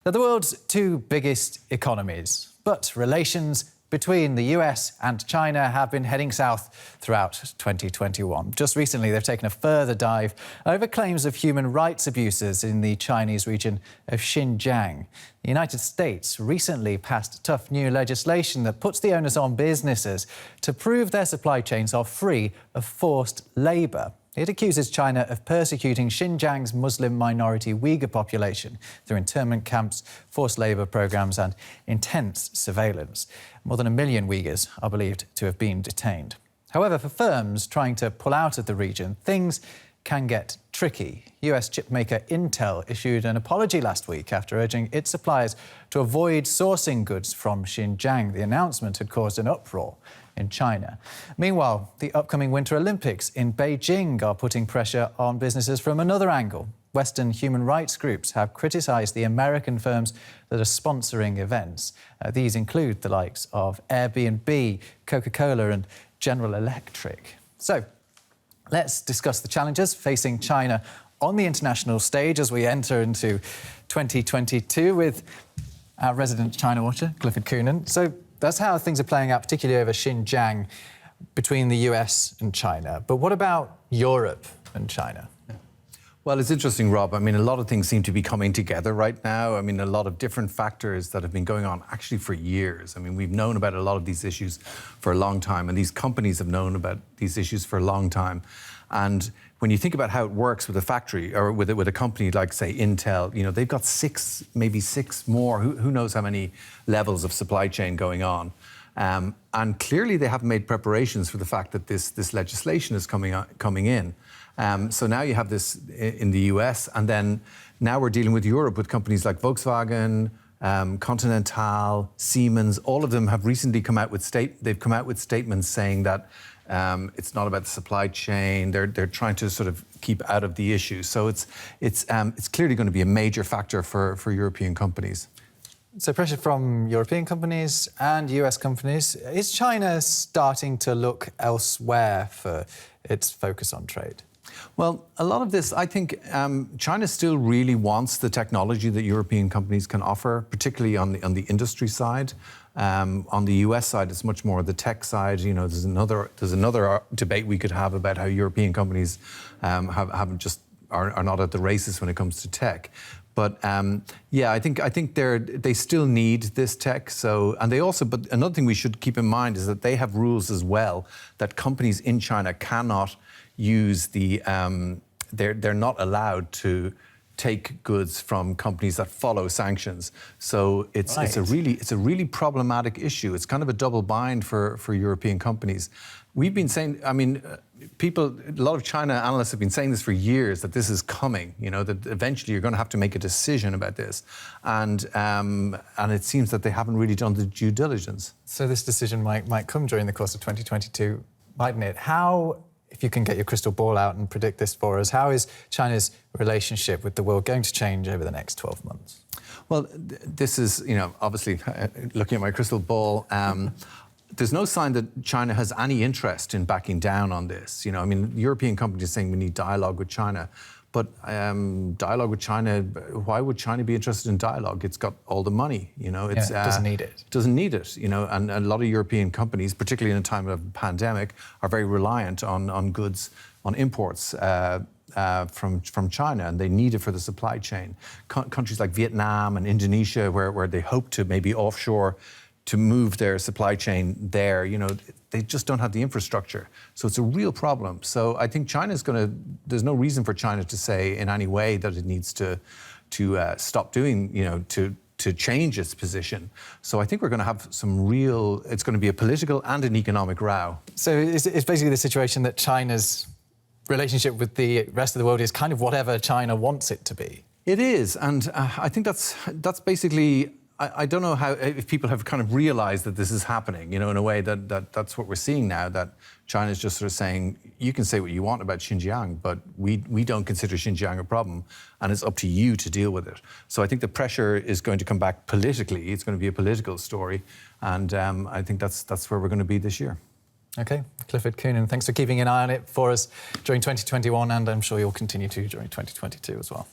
They're the world's two biggest economies, but relations between the US and China have been heading south throughout 2021. Just recently, they've taken a further dive over claims of human rights abuses in the Chinese region of Xinjiang. The United States recently passed tough new legislation that puts the onus on businesses to prove their supply chains are free of forced labour. It accuses China of persecuting Xinjiang's Muslim minority Uyghur population through internment camps, forced labour programmes and intense surveillance. More than 1 million Uyghurs are believed to have been detained. However, for firms trying to pull out of the region, things can get tricky. US chipmaker Intel issued an apology last week after urging its suppliers to avoid sourcing goods from Xinjiang. The announcement had caused an uproar in China. Meanwhile, the upcoming Winter Olympics in Beijing are putting pressure on businesses from another angle. Western human rights groups have criticised the American firms that are sponsoring events. These include the likes of Airbnb, Coca-Cola and General Electric. So, let's discuss the challenges facing China on the international stage as we enter into 2022 with our resident China watcher, Clifford Coonan. So that's how things are playing out, particularly over Xinjiang, between the US and China. But what about Europe and China? Well, it's interesting, Rob. I mean, a lot of things seem to be coming together right now. I mean, a lot of different factors that have been going on actually for years. I mean, we've known about a lot of these issues for a long time, and these companies have known about these issues for a long time. And when you think about how it works with a factory or with a company like, say, Intel, you know, they've got maybe six more, who knows how many levels of supply chain going on. And clearly they haven't made preparations for the fact that this legislation is coming in. So now you have this in the US, and then now we're dealing with Europe with companies like Volkswagen, Continental, Siemens. All of them have recently come out with statements saying that it's not about the supply chain. They're trying to sort of keep out of the issue. So it's clearly going to be a major factor for European companies. So pressure from European companies and US companies. Is China starting to look elsewhere for its focus on trade? Well, a lot of this, I think China still really wants the technology that European companies can offer, particularly on the industry side. On the US side, it's much more the tech side. You know, there's another debate we could have about how European companies are not at the races when it comes to tech. But yeah, I think they still need this tech. So, and they also, but another thing we should keep in mind is that they have rules as well that companies in China cannot use they're not allowed to take goods from companies that follow sanctions. So it's a really problematic issue. It's kind of a double bind for European companies. We've been saying, I mean, a lot of China analysts have been saying this for years, that this is coming, you know, that eventually you're going to have to make a decision about this. And it seems that they haven't really done the due diligence. So this decision might come during the course of 2022, mightn't it? How, if you can get your crystal ball out and predict this for us, how is China's relationship with the world going to change over the next 12 months? Well, this is, you know, obviously looking at my crystal ball, there's no sign that China has any interest in backing down on this. You know, I mean, European companies are saying we need dialogue with China. But dialogue with China, why would China be interested in dialogue? It's got all the money, you know. It doesn't need it. Doesn't need it, you know. And a lot of European companies, particularly in a time of a pandemic, are very reliant on goods, on imports from China, and they need it for the supply chain. Countries like Vietnam and Indonesia, where they hope to maybe offshore to move their supply chain there, you know, they just don't have the infrastructure. So it's a real problem. So I think there's no reason for China to say in any way that it needs to stop doing, you know, to change its position. So I think we're going to have it's going to be a political and an economic row. So it's basically the situation that China's relationship with the rest of the world is kind of whatever China wants it to be. It is, and I think that's basically, I don't know if people have kind of realised that this is happening, you know, in a way that's what we're seeing now, that China's just sort of saying, you can say what you want about Xinjiang, but we don't consider Xinjiang a problem, and it's up to you to deal with it. So I think the pressure is going to come back politically. It's going to be a political story, and I think that's where we're going to be this year. OK, Clifford Coonan, thanks for keeping an eye on it for us during 2021, and I'm sure you'll continue to during 2022 as well.